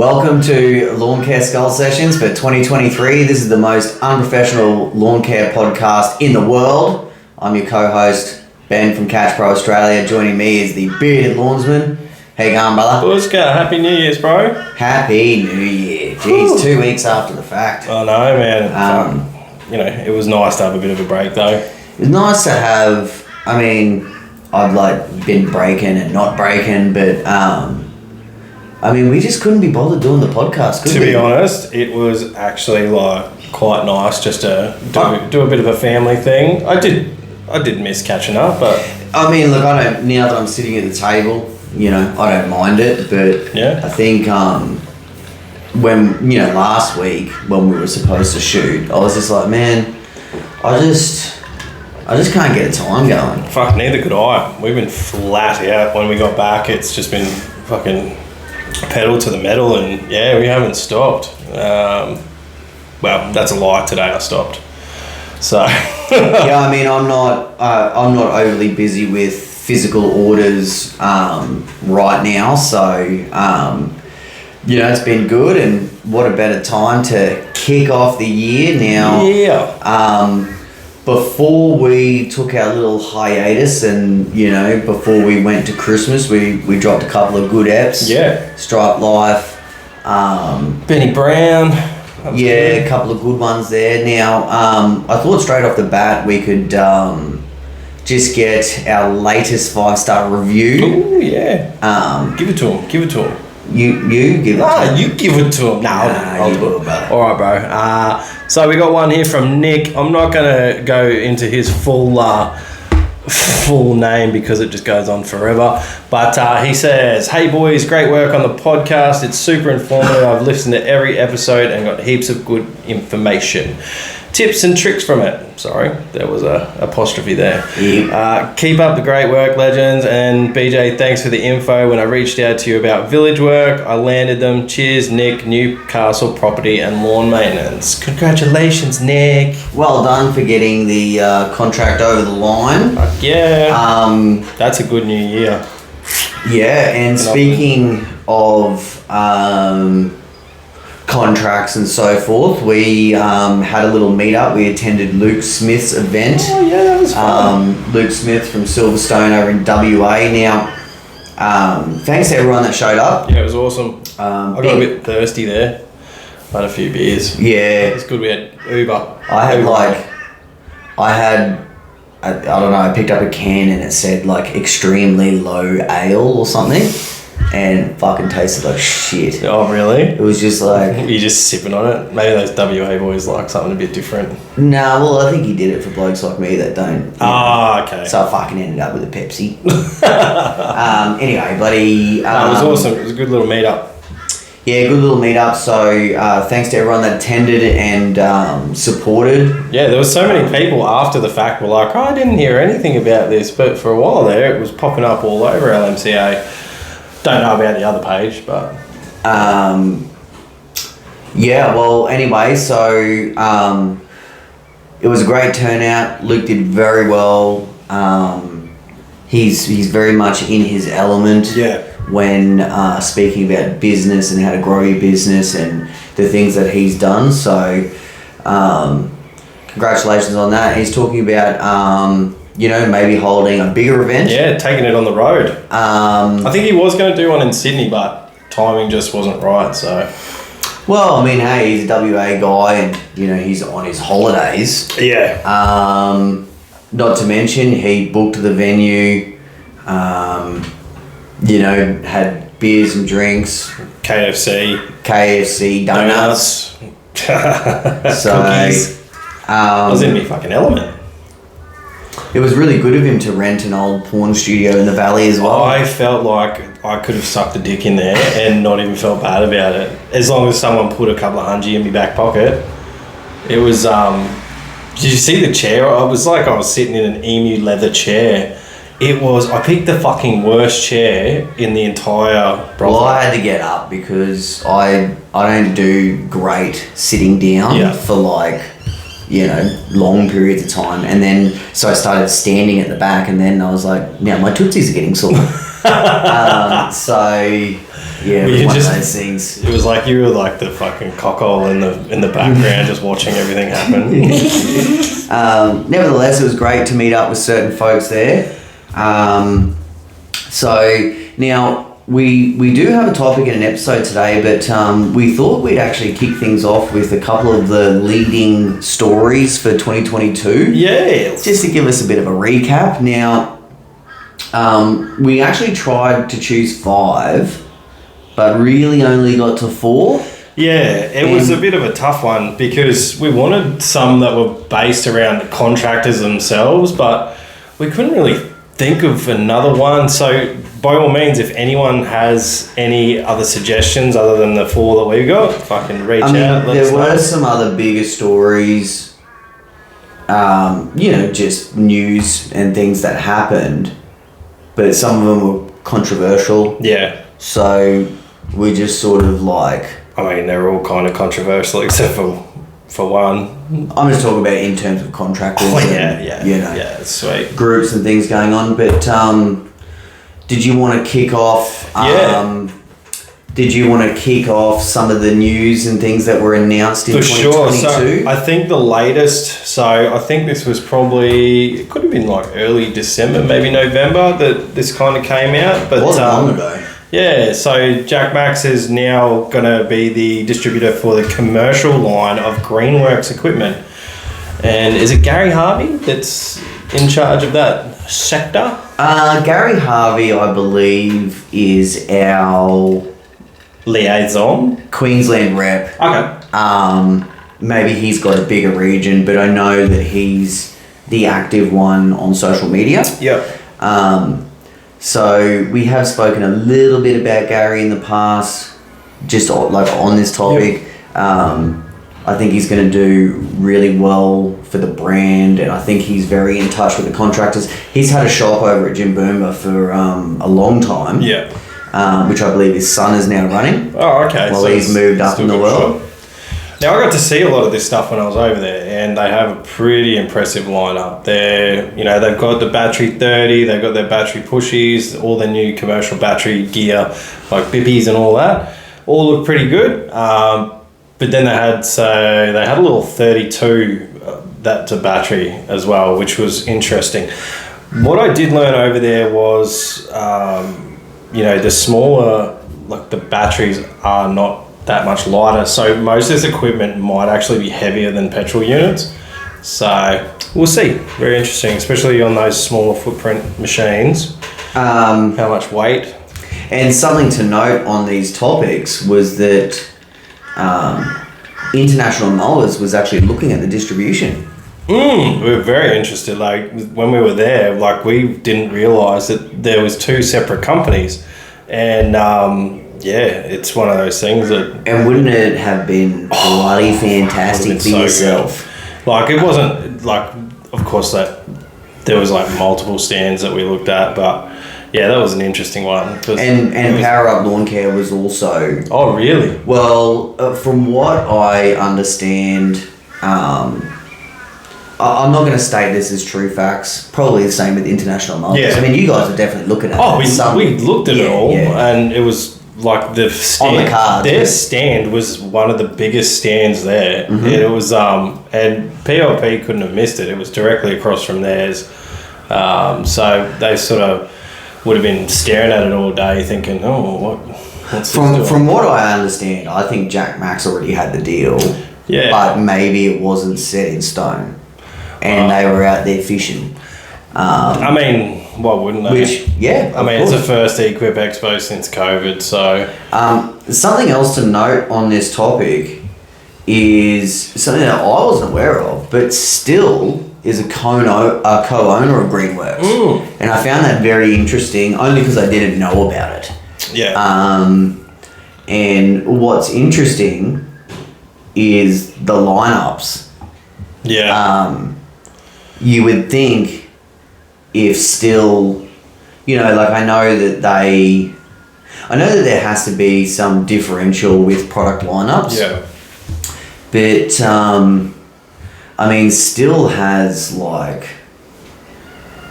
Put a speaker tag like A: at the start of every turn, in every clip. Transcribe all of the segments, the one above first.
A: Welcome to Lawn Care Skull Sessions for 2023. This is the most unprofessional lawn care podcast in the world. I'm your co-host, Ben from Catch Pro Australia. Joining me is the bearded lawnsman. How you going, brother?
B: Buska, Happy New Year's, bro.
A: Happy New Year. Jeez, 2 weeks after the fact.
B: I know, man. It was nice to have a bit of a break, though.
A: It was nice to have, I've been breaking and not breaking, but we just couldn't be bothered doing the podcast, could we?
B: To be honest, it was actually quite nice just to do a bit of a family thing. I did miss catching up, but
A: I don't, now that I'm sitting at the table, I don't mind it, but
B: yeah.
A: I think when last week when we were supposed to shoot, I was just like, man, I just can't get a time going.
B: Fuck, neither could I. We've been flat out when we got back. It's just been fucking pedal to the metal, and yeah, we haven't stopped. Well, that's a lie. Today I stopped. So
A: yeah, I'm not overly busy with physical orders right now, so it's been good, and what a better time to kick off the year now.
B: Yeah.
A: Before we took our little hiatus and, before we went to Christmas, we dropped a couple of good eps.
B: Yeah.
A: Stripe Life.
B: Benny Brown.
A: A couple of good ones there. Now, I thought straight off the bat we could just get our latest 5-star review.
B: Ooh, yeah. Give it to him.
A: You give it to him.
B: You give it to him. I'll do it.
A: Brother.
B: All right, bro. So we got one here from Nick. I'm not going to go into his full name because it just goes on forever. But he says, "Hey boys, great work on the podcast. It's super informative. I've listened to every episode and got heaps of good information. Tips and tricks from it." Sorry, there was a apostrophe there.
A: Yeah.
B: Keep up the great work, legends. And BJ, thanks for the info. When I reached out to you about village work, I landed them. Cheers, Nick. Newcastle property and lawn maintenance. Congratulations, Nick.
A: Well done for getting the contract over the line.
B: Yeah. That's a good new year.
A: Yeah, and speaking of contracts and so forth, we had a little meetup. We attended Luke Smith's event.
B: Oh yeah, that was fun.
A: Luke Smith from Silverstone over in WA. Now, thanks to everyone that showed up.
B: Yeah, it was awesome. I got a bit thirsty there. I had a few beers.
A: Yeah.
B: It's good we had Uber.
A: I picked up a can and it said extremely low ale or something, and it fucking tasted like shit.
B: Oh really?
A: It was just
B: You're just sipping on it? Maybe those WA boys like something a bit different.
A: Nah, well I think he did it for blokes like me that don't.
B: Okay.
A: So I fucking ended up with a Pepsi. Anyway, buddy.
B: It was awesome. It was a good little meetup.
A: Yeah, good little meetup. So thanks to everyone that attended and supported.
B: Yeah, there was so many people after the fact were like, I didn't hear anything about this, but for a while there it was popping up all over LMCA. Don't know about the other page, but
A: anyway, so it was a great turnout. Luke did very well. He's very much in his element.
B: Yeah.
A: When speaking about business and how to grow your business and the things that he's done. So congratulations on that. He's talking about maybe holding a bigger event.
B: Yeah, taking it on the road. I think he was going to do one in Sydney, but timing just wasn't right. So
A: well, hey, he's a WA guy and he's on his holidays.
B: Yeah.
A: Not to mention he booked the venue, had beers and drinks, KFC, donuts.
B: Cookies. I was in my fucking element.
A: It was really good of him to rent an old porn studio in the valley as well.
B: I felt like I could have sucked a dick in there and not even felt bad about it. As long as someone put a couple of $100 in my back pocket. It was, did you see the chair? I was sitting in an emu leather chair. I picked the fucking worst chair in the entire brothel.
A: Well, I had to get up because I don't do great sitting down for long periods of time. And then, so I started standing at the back and then I was like, now my tootsies are getting sore. So Yeah, it
B: Where
A: was
B: you
A: one
B: just-
A: of those things.
B: It was like you were like the fucking cockhole in the background, just watching everything happen.
A: Nevertheless, it was great to meet up with certain folks there. So now we do have a topic in an episode today, but we thought we'd actually kick things off with a couple of the leading stories for 2022.
B: Yeah.
A: Just to give us a bit of a recap. Now, we actually tried to choose 5, but really only got to 4.
B: Yeah, it was a bit of a tough one because we wanted some that were based around contractors themselves, but we couldn't really think of another one. So by all means, if anyone has any other suggestions other than the 4 that we got, fucking reach out.
A: There were some other bigger stories, just news and things that happened, but some of them were controversial.
B: Yeah.
A: So we just sort of like...
B: I mean, they're all kind of controversial except for one.
A: I'm just talking about in terms of contractors.
B: Oh,
A: and,
B: yeah, sweet.
A: Groups and things going on. But did you want to kick off? Did you want to kick off some of the news and things that were announced in 2022?
B: So I think the latest. So I think this was probably, it could have been like early December, maybe November that this kind of came out. But
A: it wasn't long ago.
B: Yeah, so Jack Max is now going to be the distributor for the commercial line of Greenworks equipment. And is it Gary Harvey that's in charge of that sector?
A: Gary Harvey, I believe, is our
B: liaison
A: Queensland rep.
B: Okay.
A: Maybe he's got a bigger region, but I know that he's the active one on social media.
B: Yep.
A: So we have spoken a little bit about Gary in the past, just like on this topic. Yep. I think he's going to do really well for the brand, and I think he's very in touch with the contractors. He's had a shop over at Jim Boomba for a long time.
B: Yeah.
A: Which I believe his son is now running.
B: Oh, okay.
A: While he's moved up in the world.
B: Now, I got to see a lot of this stuff when I was over there, and they have a pretty impressive lineup. They've got the battery 30, they've got their battery pushies, all their new commercial battery gear, like Bippies and all that. All look pretty good. But then they had a little 32 that's a battery as well, which was interesting. What I did learn over there was, the smaller, like the batteries are not that much lighter, so most of this equipment might actually be heavier than petrol units. So we'll see. Very interesting, especially on those smaller footprint machines. How much weight?
A: And something to note on these topics was that International Mowers was actually looking at the distribution.
B: We were very interested. Like when we were there, like we didn't realise that there was 2 separate companies, and it's one of those things that...
A: And wouldn't it have been bloody fantastic for yourself?
B: Good. Like, it wasn't, like, of course, that there was, like, multiple stands that we looked at, but, yeah, that was an interesting one.
A: And Power Up Lawn Care was also...
B: Oh, really?
A: Well, from what I understand... I'm not going to state this as true facts. Probably the same with International Mowers.
B: Yeah.
A: I mean, you guys are definitely looking at
B: it. We looked at it all, and it was... Like the stand,
A: on the card,
B: their stand was one of the biggest stands there. Mm-hmm. It was, and PLP couldn't have missed it. It was directly across from theirs. So they sort of would have been staring at it all day, thinking, "Oh, what's
A: from what I understand, I think Jack Max already had the deal.
B: Yeah,
A: but maybe it wasn't set in stone, and they were out there fishing.
B: I mean, why wouldn't they?
A: It's
B: the first Equip Expo since COVID, so...
A: Something else to note on this topic is something that I wasn't aware of, but still is a co-owner of Greenworks. And I found that very interesting, only because I didn't know about it.
B: Yeah.
A: And what's interesting is the lineups.
B: Yeah.
A: You would think... If still, I know that there has to be some differential with product lineups.
B: Yeah.
A: But, still has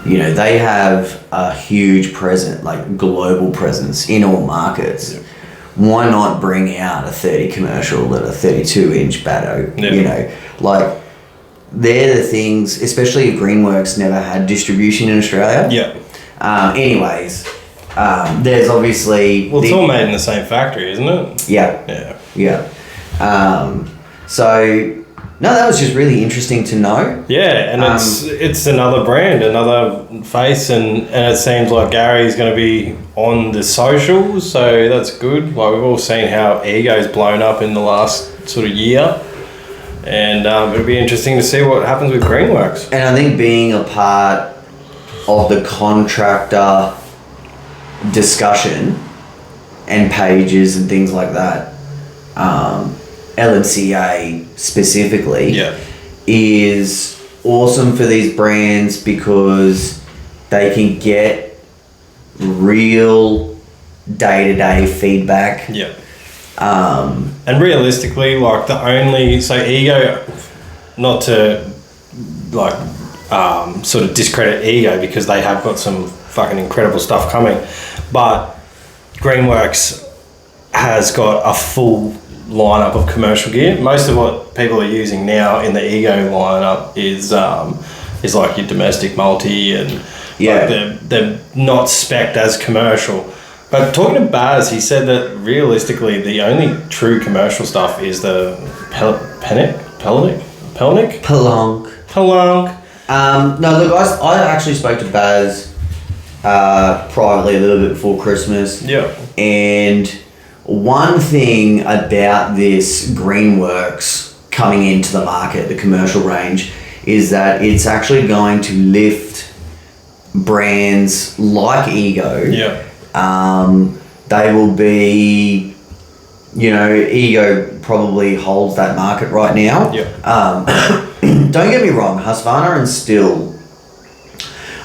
A: they have a huge presence, global presence in all markets.
B: Yeah.
A: why not bring out a 30 commercial at a 32-inch batto?
B: Yeah.
A: You know, like, they're the things, especially if Greenworks never had distribution in Australia.
B: Yeah.
A: Anyways, there's obviously...
B: Well, it's all made in the same factory, isn't it?
A: Yeah.
B: Yeah.
A: Yeah. So... No, that was just really interesting to know.
B: Yeah, and it's another brand, another face, and it seems like Gary's going to be on the socials, so that's good. Like, we've all seen how Ego's blown up in the last sort of year, and it'll be interesting to see what happens with Greenworks.
A: And I think being a part of the contractor discussion and pages and things like that, LMCA specifically, is awesome for these brands because they can get real day-to-day feedback.
B: Yeah. And realistically, like so Ego, not to like sort of discredit Ego because they have got some fucking incredible stuff coming, but Greenworks has got a full lineup of commercial gear. Most of what people are using now in the Ego lineup is like your domestic multi, and like they're not spec'd as commercial. But talking to Baz, he said that realistically the only true commercial stuff is the Pelonic.
A: No, look, I actually spoke to Baz privately a little bit before Christmas.
B: Yeah.
A: And one thing about this Greenworks coming into the market, the commercial range, is that it's actually going to lift brands like Ego.
B: Yeah.
A: They will be, you know, Ego probably holds that market right now.
B: Yeah.
A: Don't get me wrong, Husqvarna and Still,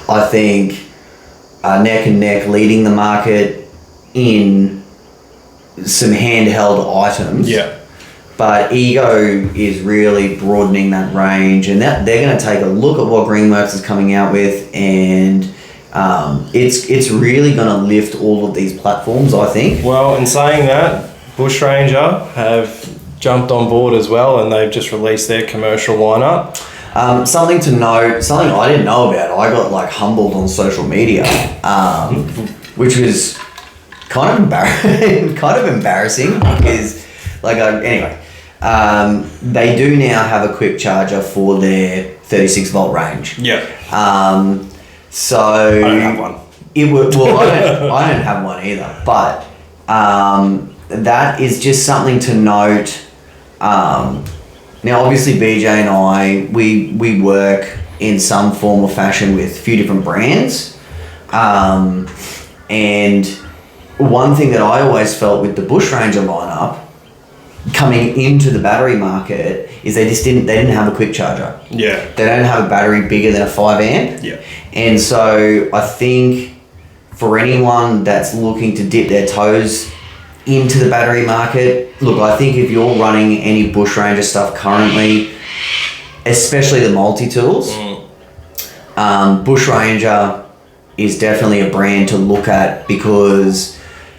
A: I think, are neck and neck leading the market in some handheld items.
B: Yeah.
A: But Ego is really broadening that range, and that they're going to take a look at what Greenworks is coming out with, and it's really going to lift all of these platforms, I think.
B: Well, in saying that, Bush Ranger have jumped on board as well, and they've just released their commercial lineup.
A: Something to note, something I didn't know about, I got like humbled on social media, which was kind of embarrassing because, like, anyway, they do now have a quick charger for their 36 volt range.
B: Yeah.
A: So
B: I don't have one.
A: I don't have one either, but that is just something to note. Now, obviously, BJ and I, we work in some form or fashion with a few different brands, and one thing that I always felt with the Bush Ranger lineup coming into the battery market is they didn't have a quick charger.
B: Yeah.
A: They don't have a battery bigger than a 5 amp.
B: Yeah.
A: And so I think for anyone that's looking to dip their toes into the battery market, look, I think if you're running any Bush Ranger stuff currently, especially the multi-tools, Bush Ranger is definitely a brand to look at because,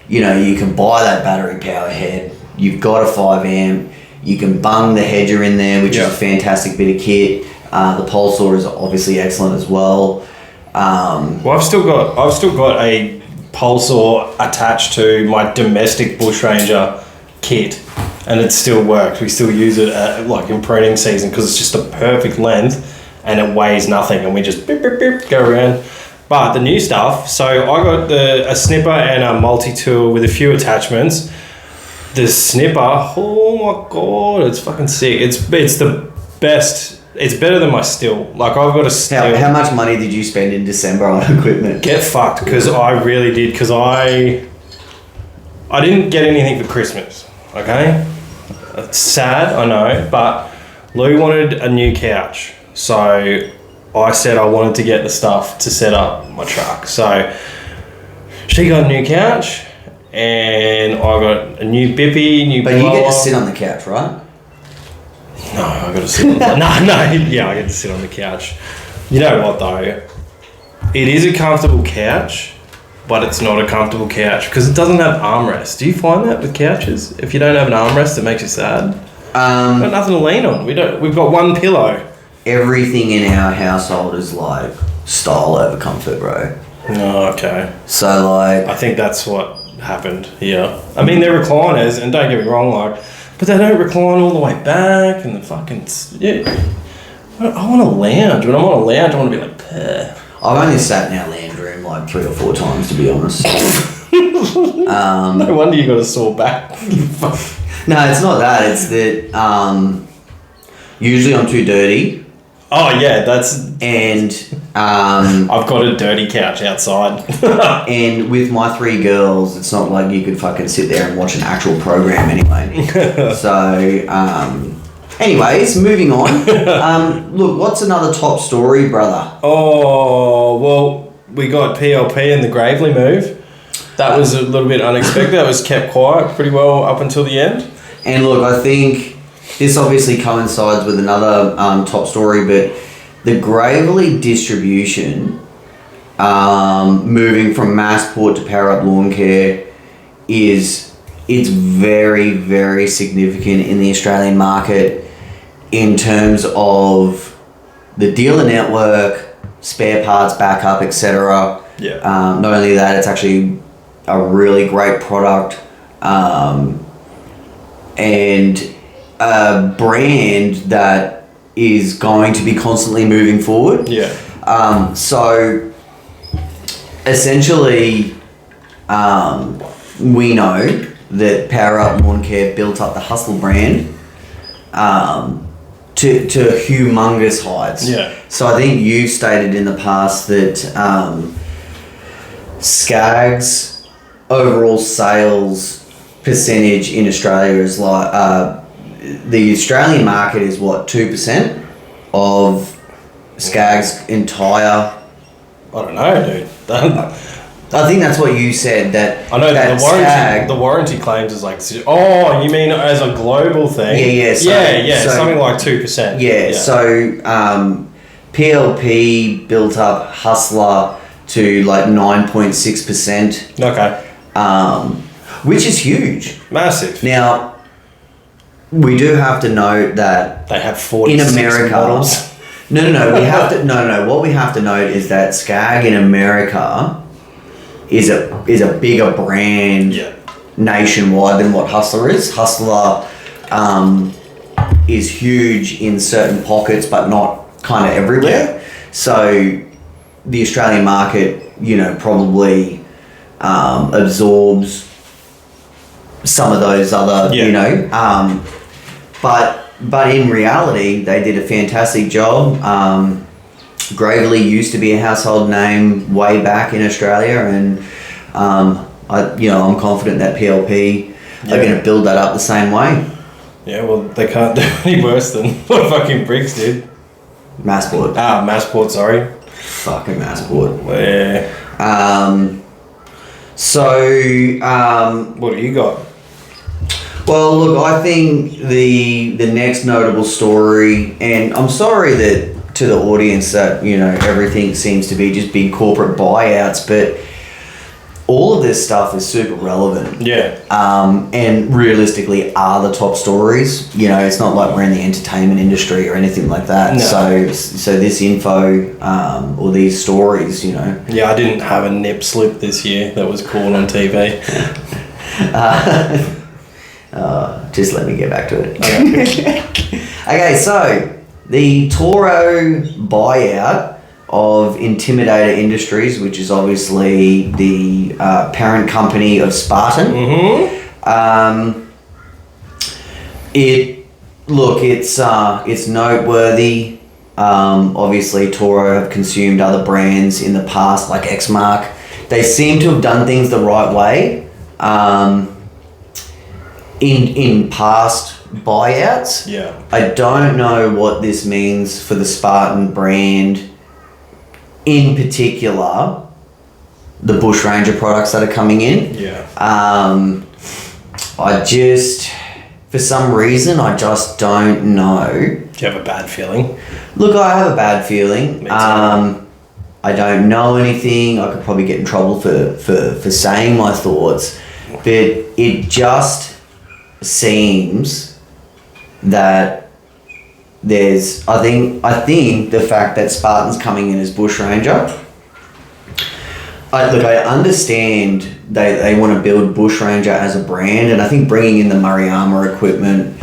A: you know, you can buy that battery power head, you've got a 5 amp, you can bung the hedger in there, which is a fantastic bit of kit. The pole saw is obviously excellent as well.
B: Well, I've still got a pole saw attached to my domestic Bush Ranger kit, and it still works. We still use it like in pruning season because it's just a perfect length and it weighs nothing, and we just beep, beep, beep, go around. But the new stuff, so I got a snipper and a multi-tool with a few attachments. The snipper, oh my god, it's fucking sick. It's the best. It's better than my Still. Like, I've got a Still.
A: How much money did you spend in December on equipment?
B: Get fucked, because I really did, because I didn't get anything for Christmas, okay? It's sad, I know, but Lou wanted a new couch, so I said I wanted to get the stuff to set up my truck. So she got a new couch, and I got a new bippy, new
A: But
B: blower.
A: you get to sit on the couch, right?
B: No, I got to sit on the yeah, I get to sit on the couch. You know what though? It is a comfortable couch, but it's not a comfortable couch because it doesn't have armrest. Do you find that with couches? If you don't have an armrest, it makes you sad. We've got nothing to lean on. We've got one pillow.
A: Everything in our household is like style over comfort, bro.
B: Oh, okay.
A: So like,
B: I think that's what happened here. I mean, they're recliners, and don't get me wrong, like, but they don't recline all the way back, and the fucking I want to lounge. When I'm on a lounge, I want to be like, purr.
A: I've only sat in our lounge room like 3 or 4 times, to be honest.
B: No wonder you got a sore back.
A: No, it's not that. It's that usually I'm too dirty.
B: Oh yeah, that's.
A: And
B: I've got a dirty couch outside.
A: And with my 3 girls, it's not like you could fucking sit there and watch an actual program anyway. So, anyways, moving on. Look, what's another top story, brother?
B: Oh, well, we got PLP and the Gravely move. That was a little bit unexpected. That was kept quiet pretty well up until the end.
A: And look, I think this obviously coincides with another top story, but the Gravely distribution, moving from Massport to Power Up Lawn Care, it's very, very significant in the Australian market in terms of the dealer network, spare parts, backup, etc.
B: Yeah.
A: Not only that, it's actually a really great product, and a brand that is going to be constantly moving forward.
B: Yeah.
A: So essentially, we know that Power Up Lawn Care built up the Hustle brand to humongous heights.
B: Yeah.
A: So I think you stated in the past that Skag's overall sales percentage in Australia is like the Australian market is what, 2% of Skag's entire.
B: I don't know, dude.
A: I think that's what you said. That
B: I know that
A: Skag,
B: the warranty claims is like. Oh, you mean as a global thing?
A: Yeah. So,
B: something like 2%.
A: Yeah. So PLP built up Hustler to like 9.6%.
B: Okay.
A: Which is huge.
B: Massive.
A: Now, we do have to note that
B: they have 46
A: in America,
B: models.
A: No. We have to no. What we have to note is that Skag in America is a bigger brand nationwide than what Hustler is. Hustler is huge in certain pockets, but not kind of everywhere.
B: Yeah.
A: So the Australian market, probably absorbs some of those other, but in reality, they did a fantastic job. Gravely used to be a household name way back in Australia, and I'm confident that PLP are going to build that up the same way.
B: Yeah, well, they can't do any worse than what fucking Briggs did.
A: Massport.
B: Massport, sorry.
A: Fucking Massport.
B: Yeah. What do you got?
A: Well, look, I think the next notable story, and I'm sorry that to the audience that everything seems to be just big corporate buyouts, but all of this stuff is super relevant.
B: Yeah.
A: And realistically are the top stories. It's not like we're in the entertainment industry or anything like that.
B: No.
A: So this info or these stories,
B: Yeah, I didn't have a nip slip this year that was caught on TV.
A: Just let me get back to it. Okay, so the Toro buyout of Intimidator Industries, which is obviously the parent company of Spartan.
B: Mm-hmm.
A: It's noteworthy. Obviously, Toro have consumed other brands in the past, like Xmark. They seem to have done things the right way. In past buyouts.
B: Yeah.
A: I don't know what this means for the Spartan brand, in particular, the Bush Ranger products that are coming in.
B: Yeah.
A: For some reason, I just don't know.
B: Do you have a bad feeling?
A: Look, I have a bad feeling.
B: Me too.
A: I don't know anything. I could probably get in trouble for saying my thoughts, but it just seems that there's. I think the fact that Spartan's coming in as Bushranger. I understand they want to build Bushranger as a brand, and I think bringing in the Murray-Armour equipment,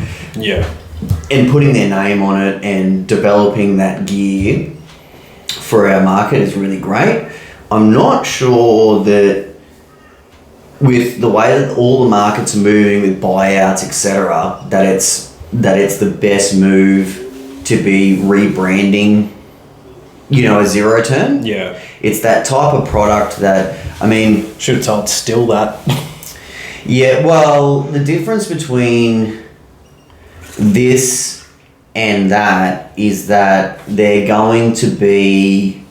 A: and putting their name on it and developing that gear for our market is really great. I'm not sure that with the way that all the markets are moving with buyouts, etc., that it's the best move to be rebranding, a zero turn.
B: Yeah.
A: It's that type of product that,
B: should have told Still that.
A: Yeah, well, the difference between this and that is that they're going to be...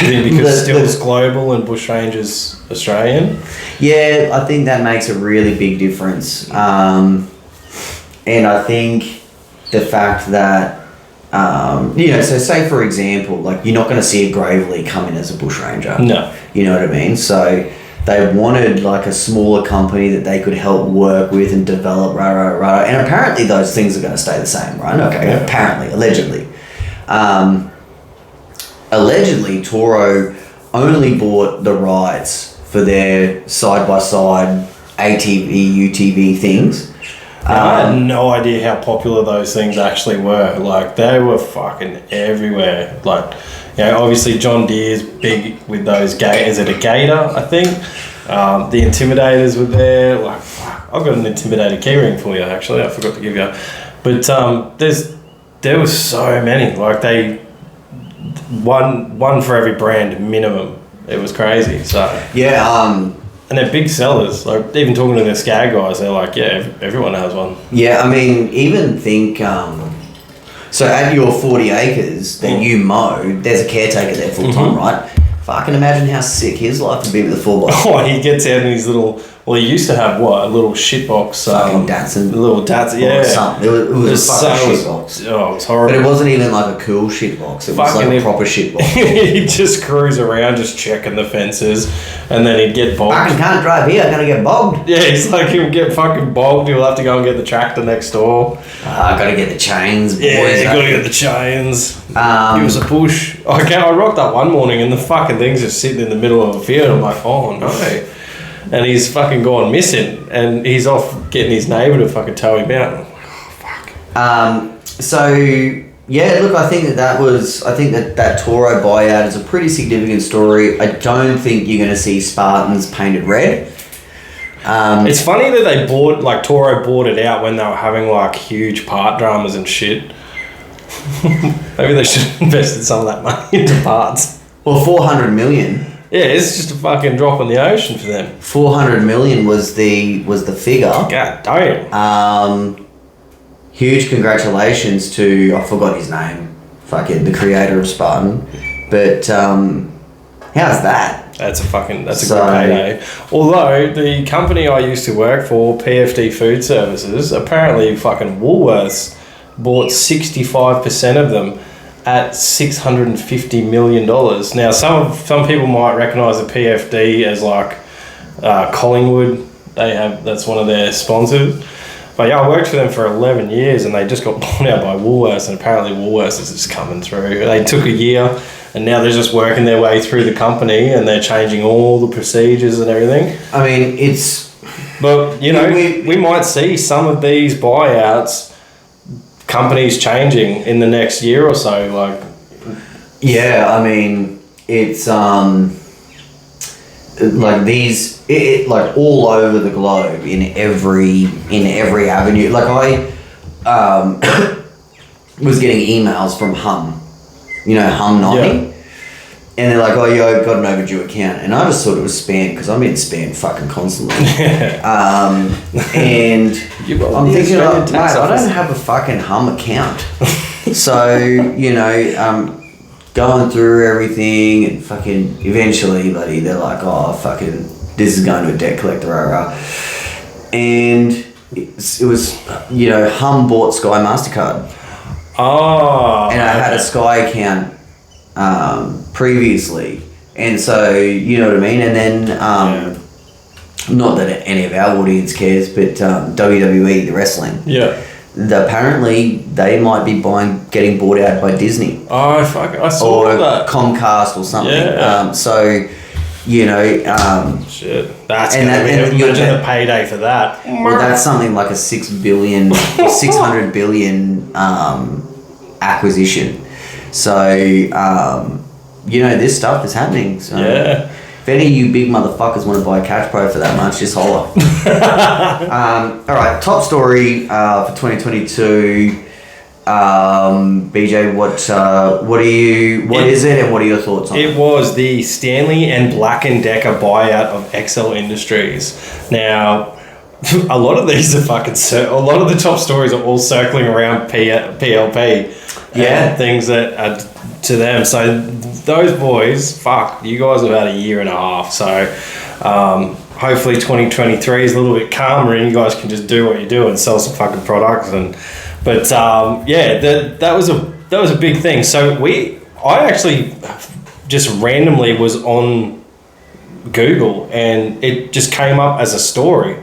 B: You think because Still's global and Bushranger's Australian?
A: Yeah, I think that makes a really big difference. And I think the fact that, so say for example, like you're not going to see a Gravely come in as a Bushranger.
B: No.
A: You know what I mean? So they wanted like a smaller company that they could help work with and develop, and apparently those things are going to stay the same, right? Okay, yeah. Apparently, allegedly Toro only bought the rights for their side-by-side ATV, UTV things.
B: I had no idea how popular those things actually were. Like, they were fucking everywhere. Like, obviously John Deere's big with those Is it a Gator, I think? The Intimidators were there. Like, fuck, I've got an Intimidator keyring for you, actually. I forgot to give you. But there was so many. Like, they... One for every brand, minimum. It was crazy, so...
A: Yeah,
B: and they're big sellers. Like, even talking to the Skag guys, they're like, yeah, everyone has one.
A: Yeah, even think... so at your 40 acres that you mow, there's a caretaker there full-time, right? Fucking imagine how sick his life would be with a 4x4.
B: Oh, he gets out in his little... Well, he used to have, a little shitbox.
A: Fucking Datsun.
B: A little Datsun, yeah.
A: It was a fucking shitbox.
B: Oh, it's horrible.
A: But it wasn't even like a cool shitbox. It was like a proper shitbox.
B: He'd just cruise around, just checking the fences, and then he'd get bogged.
A: Fucking can't drive here, I'm going to get bogged.
B: Yeah, he's like, he'll get fucking bogged. He'll have to go and get the tractor next door.
A: I got to get the chains, boys.
B: Yeah, you got to get the chains. Give us a push. I rocked up one morning, and the fucking thing's just sitting in the middle of a field. I'm like, oh, no. And he's fucking gone missing, and he's off getting his neighbour to fucking tow him out. I'm like, oh, fuck.
A: So yeah, look, I think that Toro buyout is a pretty significant story. I don't think you're going to see Spartans painted red.
B: It's funny that Toro bought it out when they were having like huge part dramas and shit. Maybe they should have invested some of that money into parts.
A: Well, 400 million.
B: Yeah, it's just a fucking drop in the ocean for them.
A: 400 million was the figure.
B: God damn.
A: Huge congratulations to, I forgot his name, the creator of Spartan. But how's that?
B: That's a good payday. Although the company I used to work for, PFD Food Services, apparently fucking Woolworths bought 65% of them at $650 million. Now, some people might recognise the PFD as like Collingwood. That's one of their sponsors. But yeah, I worked for them for 11 years, and they just got bought out by Woolworths, and apparently Woolworths is just coming through. They took a year, and now they're just working their way through the company, and they're changing all the procedures and everything. But we might see some of these buyouts, companies changing in the next year or so, like.
A: Yeah, it's like these, like all over the globe in every avenue. Like I was getting emails from Hum, Hum 90, and they're like, "Oh, yeah, I've got an overdue account," and I just thought it was spam because I'm getting spammed fucking constantly. And I'm thinking, mate, I don't have a fucking Hum account, so going through everything and fucking eventually, buddy, they're like, "Oh, fucking, this is going to a debt collector," and it was Hum bought Sky MasterCard.
B: Oh,
A: and I had a Sky account previously, and so you know what I mean. And then not that any of our audience cares, but WWE, the wrestling.
B: Yeah.
A: Apparently, they might be getting bought out by Disney.
B: Oh fuck! I saw
A: or
B: that.
A: Comcast or something.
B: Yeah.
A: So, you know.
B: Shit. That's
A: and
B: gonna
A: that,
B: be imagine the payday for that.
A: Well, that's something like a 600 billion acquisition. So, you know, this stuff is happening. So
B: Yeah.
A: if any of you big motherfuckers want to buy Catch Pro for that much, just holler. All right, top story for 2022. BJ, what is it, and what are your thoughts on it?
B: It was the Stanley and Black & Decker buyout of XL Industries. Now, a lot of these are a lot of the top stories are all circling around PLP.
A: Yeah.
B: And things that are to them. So those boys, you guys have had a year and a half. So hopefully 2023 is a little bit calmer and you guys can just do what you do and sell some fucking products. But that was a big thing. So I actually just randomly was on Google and it just came up as a story.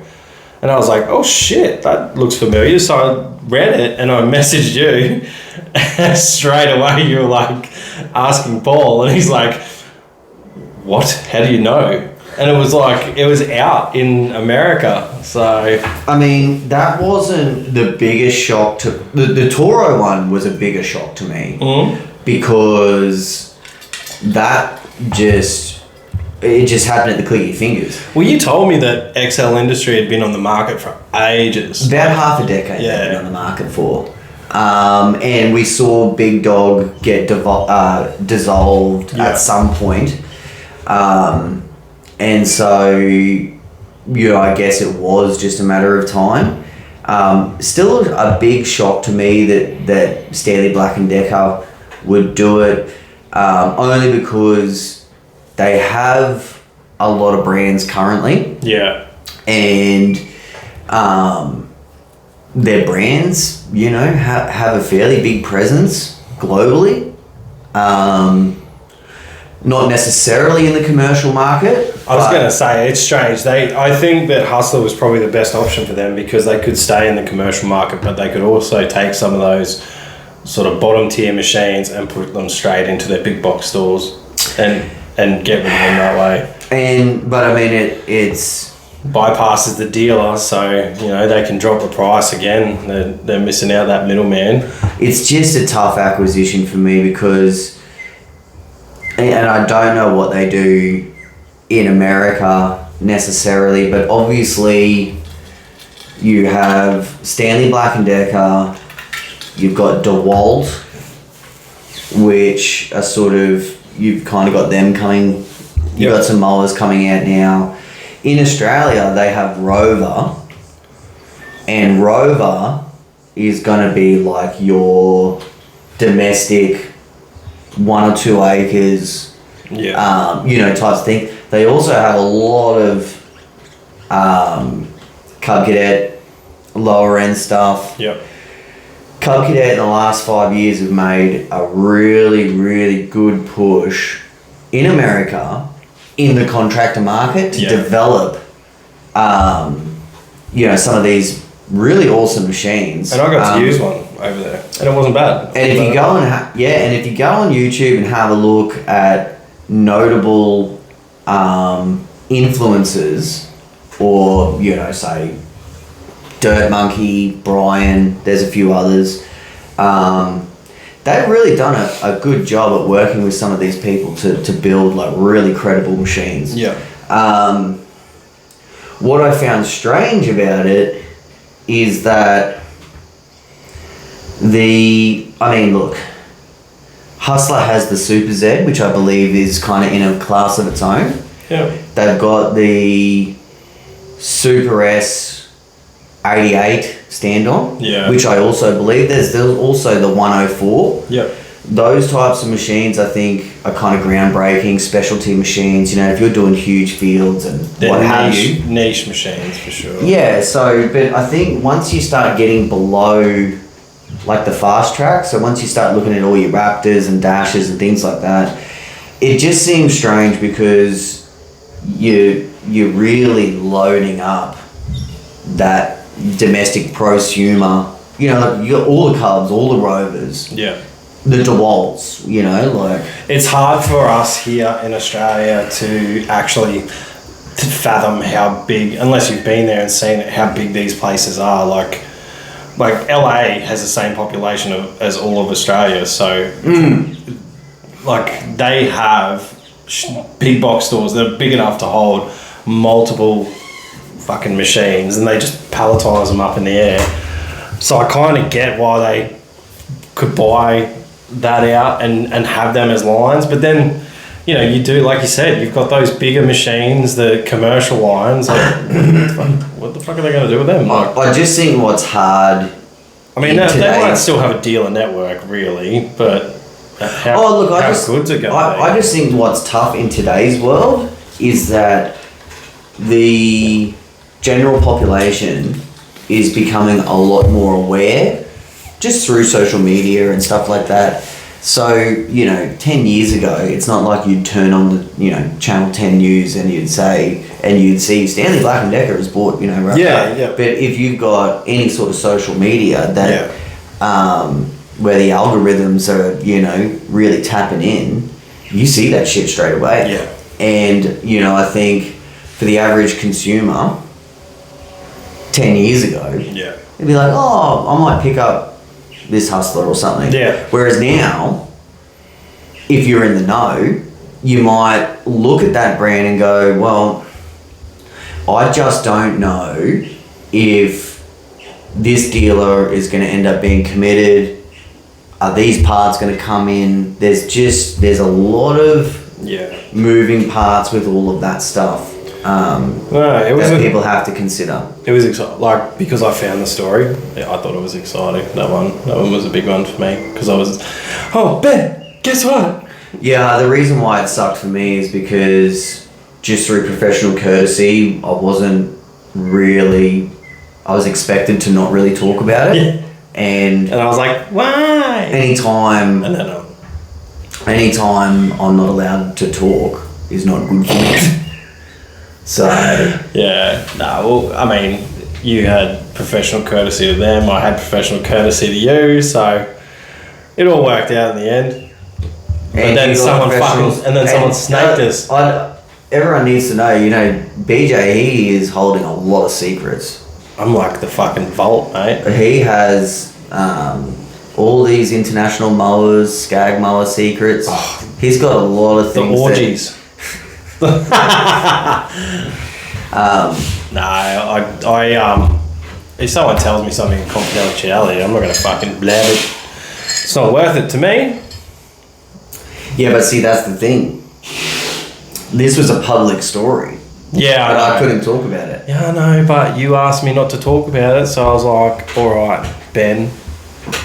B: And I was like, oh shit, that looks familiar. So I read it and I messaged you. Straight away you were like asking Paul and he's like, what? How do you know? And it was out in America. So
A: I mean, that wasn't the biggest shock to the Toro one was a bigger shock to me because that just happened at the click of your fingers.
B: Well, you told me that XL Industry had been on the market for ages.
A: About half a decade they've been on the market for. And we saw Big Dog get dissolved at some point. And so, you know, I guess it was just a matter of time. Still a big shock to me that Stanley Black & Decker would do it, only because they have a lot of brands currently.
B: Yeah.
A: And their brands, you know, have a fairly big presence globally. Not necessarily in the commercial market.
B: I was going to say, it's strange. I think that Hustler was probably the best option for them because they could stay in the commercial market, but they could also take some of those sort of bottom tier machines and put them straight into their big box stores and get rid of them that way.
A: But I mean, it's
B: bypasses the dealer, so you know they can drop the price again. They're missing out that middleman.
A: It's just a tough acquisition for me because, and I don't know what they do in America necessarily, but obviously you have Stanley Black & Decker, you've got DeWalt, which are sort of, you've kind of got them coming, you've got some mowers coming out now. In Australia, they have Rover, and Rover is going to be like your domestic 1 or 2 acres, you know, type of thing. They also have a lot of Cub Cadet, lower end stuff.
B: Yep.
A: Cub Cadet in the last 5 years have made a really, really good push in America in the contractor market to develop, you know, some of these really awesome machines.
B: And I got to use one over there, and it wasn't bad.
A: And if you go if you go on YouTube and have a look at notable influencers, or you know, say Dirt Monkey, Brian, there's a few others. They've really done a good job at working with some of these people to build like really credible machines.
B: Yeah.
A: What I found strange about it is that look, Hustler has the Super Z, which I believe is kind of in a class of its own.
B: Yeah.
A: They've got the Super S 88 stand-on, which I also believe there's also the 104.
B: Yep.
A: Those types of machines, I think, are kind of groundbreaking, specialty machines. You know, if you're doing huge fields and what have you.
B: Niche machines, for sure.
A: Yeah, so, but I think once you start getting below like the fast track. So once you start looking at all your Raptors and Dashes and things like that, it just seems strange because you're really loading up that domestic prosumer. You know, like you got all the Cubs, all the Rovers,
B: Yeah.
A: the DeWalts. You know, like
B: It's hard for us here in Australia to actually to fathom how big, unless you've been there and seen it, how big these places are. Like LA has the same population as all of Australia, so like they have big box stores that are big enough to hold multiple fucking machines, and they just palletize them up in the air. So I kind of get why they could buy that out and have them as lines, but then, you know, you do, like you said, you've got those bigger machines, the commercial lines, like what the fuck are they going to do with them? Like,
A: I just think what's hard.
B: I mean, they might still have a dealer network, really, but how good's it going to be?
A: I just think what's tough in today's world is that the general population is becoming a lot more aware just through social media and stuff like that. So, you know, 10 years ago, it's not like you'd turn on the, you know, Channel 10 News and you'd see Stanley Black & Decker has bought, you know, right?
B: Yeah.
A: But if you've got any sort of social media that, where the algorithms are, you know, really tapping in, you see that shit straight away.
B: Yeah.
A: And, you know, I think for the average consumer, 10 years ago, it'd be like, oh, I might pick up this Hustler or something.
B: Yeah.
A: Whereas now, if you're in the know, you might look at that brand and go, well, I just don't know if this dealer is going to end up being committed. Are these parts going to come in? There's a lot of moving parts with all of that stuff. That people have to consider.
B: It was exciting, like, because I found the story. I thought it was exciting. That one was a big one for me because I was, Ben, guess what?
A: Yeah, the reason why it sucked for me is because just through professional courtesy, I was expected to not really talk about it.
B: Yeah.
A: And
B: I was like, why?
A: Anytime I'm not allowed to talk is not good for me. So
B: well, I mean, you had professional courtesy to them, I had professional courtesy to you, so it all worked out in the end. And then someone snaked us.
A: Everyone needs to know, you know, BJ, he is holding a lot of secrets.
B: I'm like the fucking vault, mate.
A: He has all these international mowers, skag mower secrets. He's got a lot of things.
B: The orgies. If someone tells me something in confidentiality, I'm not going to fucking blab it. It's not worth it to me.
A: Yeah, but see, that's the thing. This was a public story.
B: Yeah,
A: but I couldn't talk about it.
B: Yeah, I know, but you asked me not to talk about it, so I was like, all right, Ben,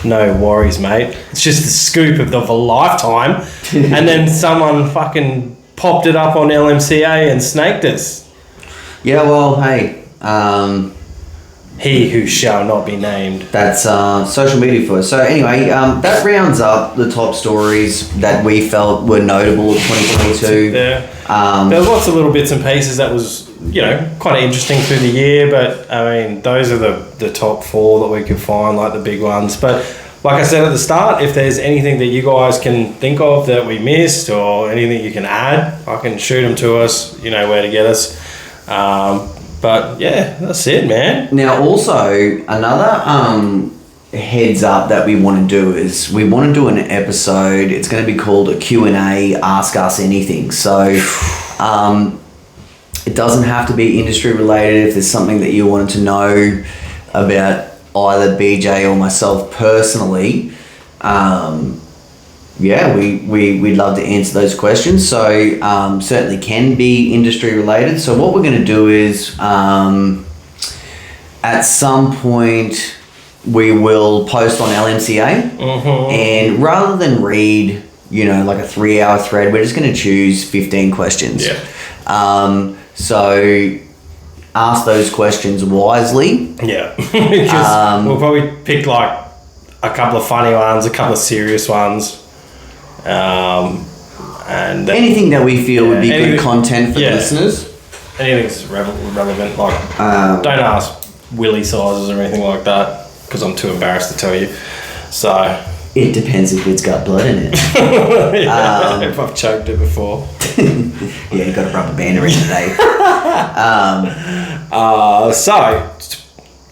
B: no worries, mate. It's just the scoop of a lifetime. And then someone fucking popped it up on LMCA and snaked us.
A: Yeah, well, hey.
B: He who shall not be named.
A: That's social media for us. So anyway, that rounds up the top stories that we felt were notable of 2022.
B: There was lots of little bits and pieces that was, you know, quite interesting through the year, but I mean, those are the top four that we could find, like the big ones. But like I said at the start, if there's anything that you guys can think of that we missed or anything you can add, I can shoot them to us. You know where to get us. But yeah, that's it, man.
A: Now, also another heads up that we want to do is we want to do an episode. It's going to be called a Q&A, Ask Us Anything. So it doesn't have to be industry related. If there's something that you wanted to know about either BJ or myself personally, we'd love to answer those questions. So certainly can be industry related. So what we're going to do is at some point we will post on LMCA, and rather than read, you know, like a 3-hour thread, we're just going to choose 15 questions. So ask those questions wisely.
B: Yeah. Because we'll probably pick like a couple of funny ones, a couple of serious ones, and
A: anything that we feel would be good content for the
B: yeah.
A: listeners.
B: Anything's relevant. Like, don't ask willy sizes or anything like that because I'm too embarrassed to tell you. So
A: it depends if it's got blood in it.
B: If I've choked it before.
A: Yeah, you got a rubber band around today.
B: So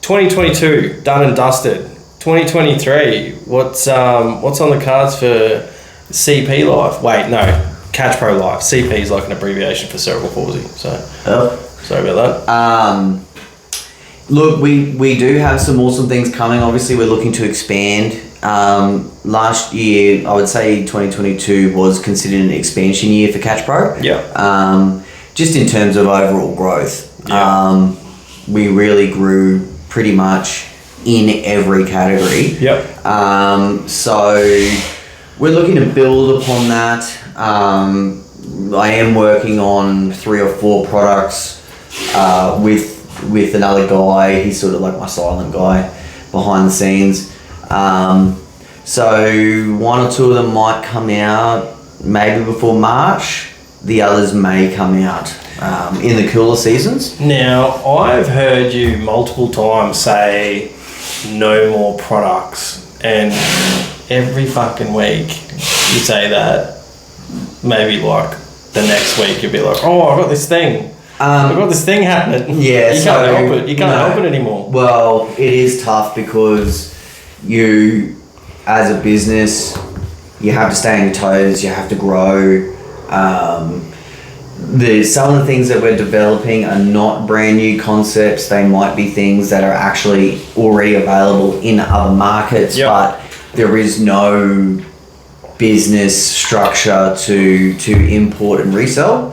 B: 2022 done and dusted. 2023. What's on the cards for CP Life? Wait, no. Catch Pro Life. CP is like an abbreviation for cerebral palsy. So sorry about that.
A: Look, we do have some awesome things coming. Obviously, we're looking to expand. Last year, I would say 2022 was considered an expansion year for Catch Pro.
B: Yeah.
A: Just in terms of overall growth.
B: Yeah.
A: We really grew pretty much in every category.
B: Yep.
A: So we're looking to build upon that. I am working on 3 or 4 products with another guy. He's sort of like my silent guy behind the scenes. So 1 or 2 of them might come out maybe before March. The others may come out in the cooler seasons.
B: Now, I've heard you multiple times say no more products, and every fucking week you say that. Maybe like the next week you'll be like, oh, I've got this thing. I've got this thing happening.
A: Yeah,
B: you can't help it. You can't help it anymore.
A: Well, it is tough because you, as a business, you have to stay on your toes. You have to grow. Some of the things that we're developing are not brand new concepts. They might be things that are actually already available in other markets, but there is no business structure to import and resell.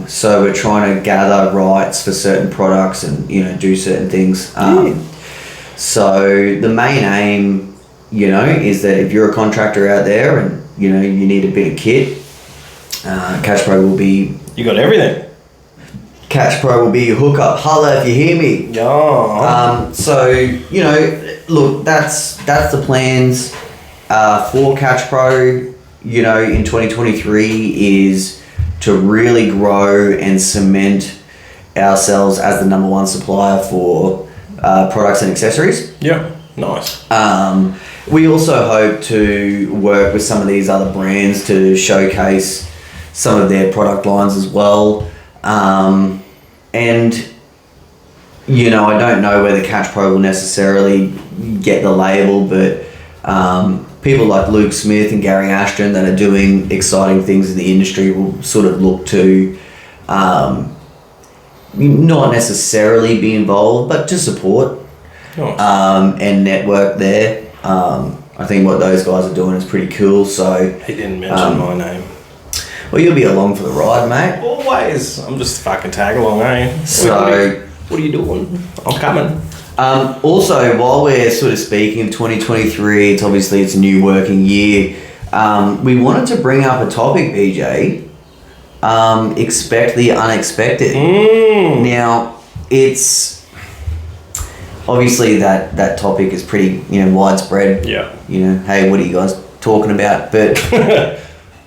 A: So we're trying to gather rights for certain products and do certain things. So the main aim, is that if you're a contractor out there and you need a bit of kit, Catch Pro will be.
B: You got everything.
A: Catch Pro will be your hookup. Holla if you hear me.
B: Yeah.
A: So look, that's the plans. For Catch Pro, in 2023 is to really grow and cement ourselves as the number 1 supplier for products and accessories.
B: Yep, nice.
A: We also hope to work with some of these other brands to showcase some of their product lines as well. And, I don't know whether Catch Pro will necessarily get the label, but people like Luke Smith and Gary Ashton that are doing exciting things in the industry will sort of look to not necessarily be involved, but to support and network there. I think what those guys are doing is pretty cool. So
B: he didn't mention my name.
A: Well, you'll be along for the ride, mate.
B: Always. I'm just fucking tag along, eh?
A: So
B: what are you doing? I'm coming.
A: Also, while we're sort of speaking of 2023, it's a new working year. We wanted to bring up a topic, BJ. Expect the unexpected. Now, it's obviously that topic is pretty widespread.
B: Yeah.
A: Hey, what are you guys talking about? But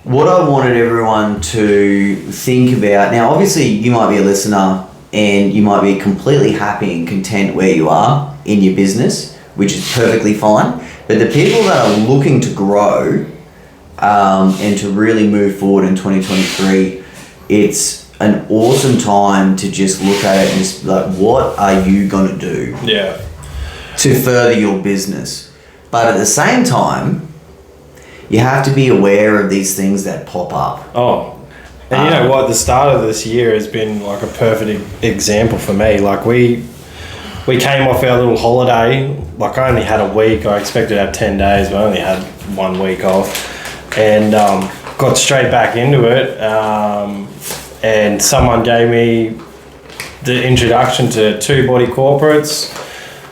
A: what I wanted everyone to think about now, obviously, you might be a listener. And you might be completely happy and content where you are in your business, which is perfectly fine. But the people that are looking to grow and to really move forward in 2023, it's an awesome time to just look at it and just be like, what are you going to do to further your business? But at the same time, you have to be aware of these things that pop up.
B: Oh. And you know what? The start of this year has been like a perfect example for me. Like we came off our little holiday. Like I only had a week. I expected to have 10 days, but I only had 1 week off. And got straight back into it. And someone gave me the introduction to 2 body corporates.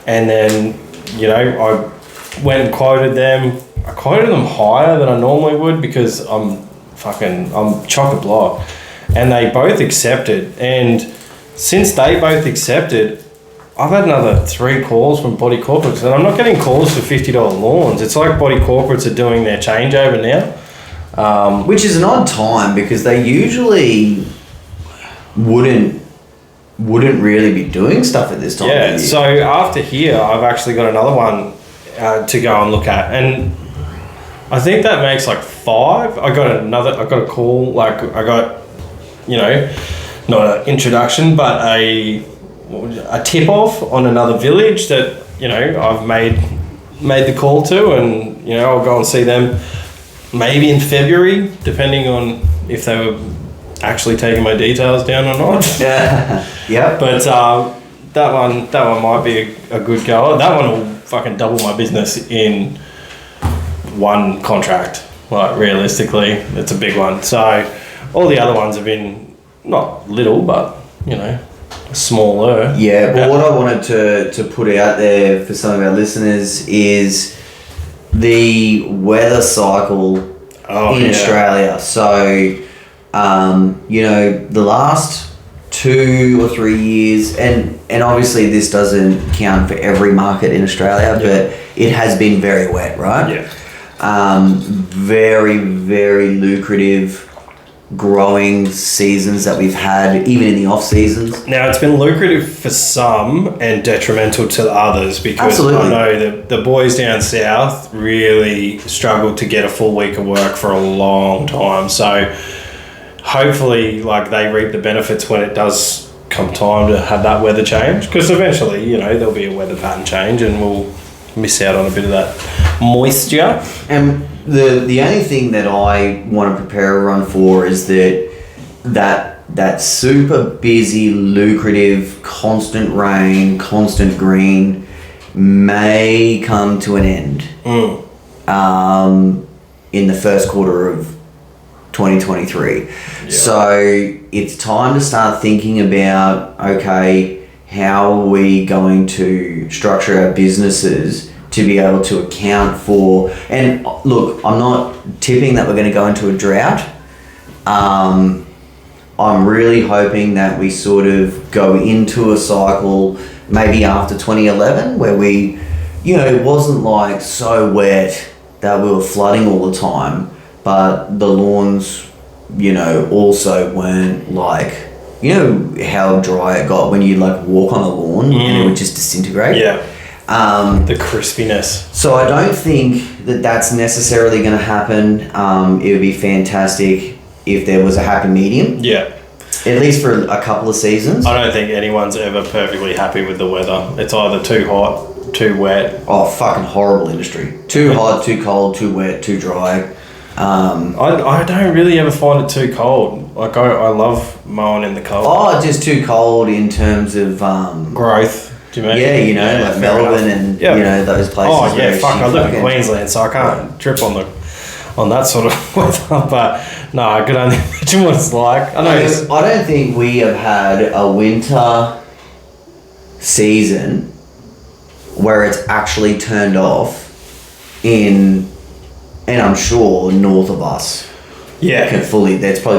B: And then, I went and quoted them. I quoted them higher than I normally would because I'm chock-a-block. And they both accepted. And since they both accepted, I've had another 3 calls from body corporates, and I'm not getting calls for $50 lawns. It's like body corporates are doing their changeover now.
A: Which is an odd time because they usually wouldn't really be doing stuff at this time.
B: Yeah, so after here, I've actually got another one to go and look at, and I think that makes like 5. I got a call, like I got, not an introduction, but a tip off on another village that, I've made the call to, and, I'll go and see them maybe in February, depending on if they were actually taking my details down or not.
A: Yeah.
B: But that one might be a good go. That one will fucking double my business in one contract. Like, realistically, it's a big one. So all the other ones have been not little, but smaller.
A: Yeah, but what I wanted to put out there for some of our listeners is the weather cycle in Australia. So, the last 2 or 3 years, and obviously this doesn't count for every market in Australia, but it has been very wet, right?
B: Yeah.
A: Very, very lucrative growing seasons that we've had, even in the off seasons.
B: Now, it's been lucrative for some and detrimental to others, because
A: Absolutely.
B: I know that the boys down south really struggled to get a full week of work for a long time. So hopefully, like, they reap the benefits when it does come time to have that weather change, because eventually, there'll be a weather pattern change and we'll miss out on a bit of that moisture.
A: And the only thing that I want to prepare everyone for is that super busy, lucrative, constant rain, constant green may come to an end in the first quarter of 2023. Yeah. So it's time to start thinking about, okay, how are we going to structure our businesses to be able to account for, and look, I'm not tipping that we're going to go into a drought. I'm really hoping that we sort of go into a cycle maybe after 2011 where we, it wasn't like so wet that we were flooding all the time, but the lawns, also weren't like, how dry it got when you like walk on a lawn and it would just disintegrate.
B: Yeah. The crispiness.
A: So I don't think that that's necessarily going to happen. It would be fantastic if there was a happy medium.
B: Yeah.
A: At least for a couple of seasons.
B: I don't think anyone's ever perfectly happy with the weather. It's either too hot, too wet.
A: Oh, fucking horrible industry. Too hot, too cold, too wet, too dry.
B: I don't really ever find it too cold. Like, I love mowing in the cold.
A: Oh, just too cold in terms of...
B: growth.
A: Yeah, like Melbourne and, those places.
B: Oh, yeah, fuck, I live in Queensland, so I can't trip on that sort of weather. But, no, I could only imagine what it's like. I
A: don't think we have had a winter season where it's actually turned off and I'm sure north of us.
B: Yeah.
A: That's probably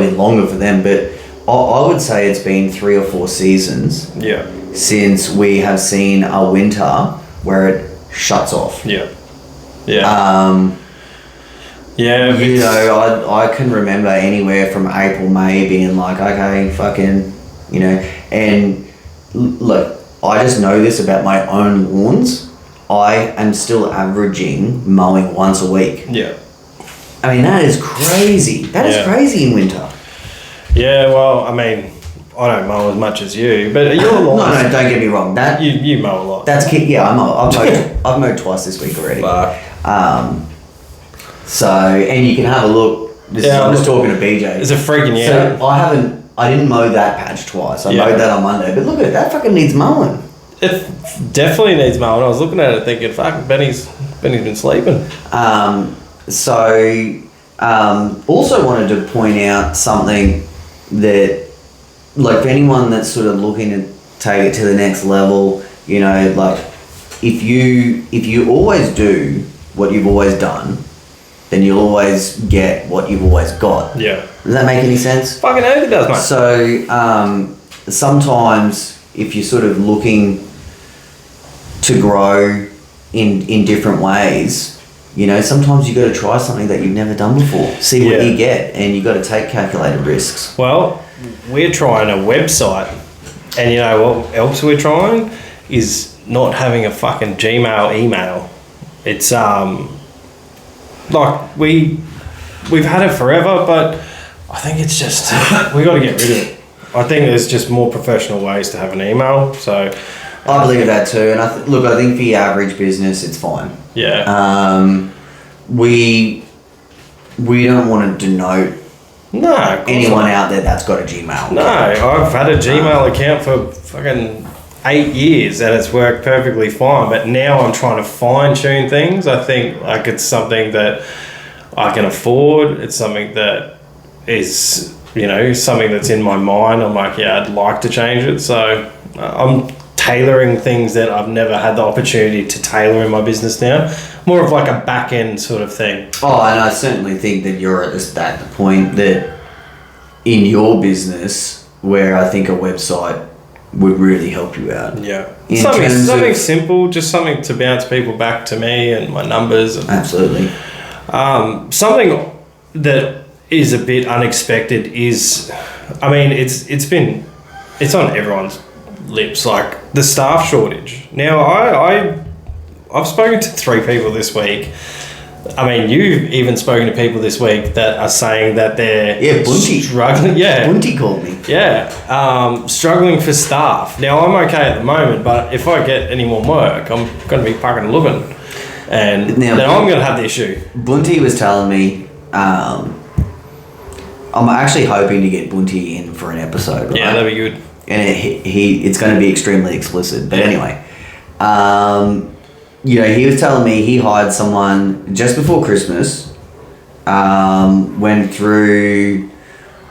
A: been longer for them, but I would say it's been 3 or 4 seasons.
B: Yeah.
A: Since we have seen a winter where it shuts off.
B: Yeah. Yeah.
A: I can remember anywhere from April, May being like, okay, fucking, and look, I just know this about my own lawns. I am still averaging mowing once a week.
B: Yeah.
A: I mean, that is crazy. That is crazy in winter.
B: Yeah, well, I mean, I don't mow as much as you, but your lawns...
A: No, don't get me wrong. That
B: you mow a lot.
A: I mow. I've mowed twice this week already.
B: Fuck.
A: So, and you can have a look. I'm just talking to BJ.
B: It's a freaking
A: So I didn't mow that patch twice. I mowed that on Monday. But look at it, that fucking needs mowing.
B: It definitely needs mowing. I was looking at it thinking, fuck, Benny's been sleeping.
A: Also wanted to point out something that, like, for anyone that's sort of looking to take it to the next level, like, if you always do what you've always done, then you'll always get what you've always got.
B: Yeah.
A: Does that make any sense?
B: Fucking oath it does, mate.
A: So, sometimes if you're sort of looking to grow in different ways, you know, sometimes you got to try something that you've never done before. See what you get, and you got to take calculated risks.
B: Well, we're trying a website, and you know what else we're trying is not having a fucking Gmail email. It's like we've had it forever, but I think it's just we got to get rid of it. I think there's just more professional ways to have an email. So
A: I believe that too, and I think for your average business, it's fine.
B: Yeah.
A: We don't want to denote anyone out there that's got a Gmail.
B: No, I've had a Gmail account for fucking 8 years and it's worked perfectly fine. But now I'm trying to fine tune things. I think like it's something that I can afford. It's something that is, you know, something that's in my mind. I'm like, yeah, I'd like to change it. So I'm tailoring things that I've never had the opportunity to tailor in my business now. More of like a back end sort of thing.
A: Oh, and I certainly think that you're at the point that in your business where I think a website would really help you out.
B: Yeah. Something simple, just something to bounce people back to me and my numbers. And,
A: absolutely.
B: Something that is a bit unexpected is, I mean, it's on everyone's lips, like the staff shortage. Now, I've spoken to 3 people this week. I mean, you've even spoken to people this week that are saying that they're struggling. Yeah,
A: Bunty called me.
B: Yeah, struggling for staff. Now, I'm okay at the moment, but if I get any more work, I'm going to be fucking looking. And then I'm going to have the issue.
A: Bunty was telling me, I'm actually hoping to get Bunty in for an episode. Right?
B: Yeah, that'd be good.
A: And it's going to be extremely explicit. But anyway, you know, he was telling me he hired someone just before Christmas, went through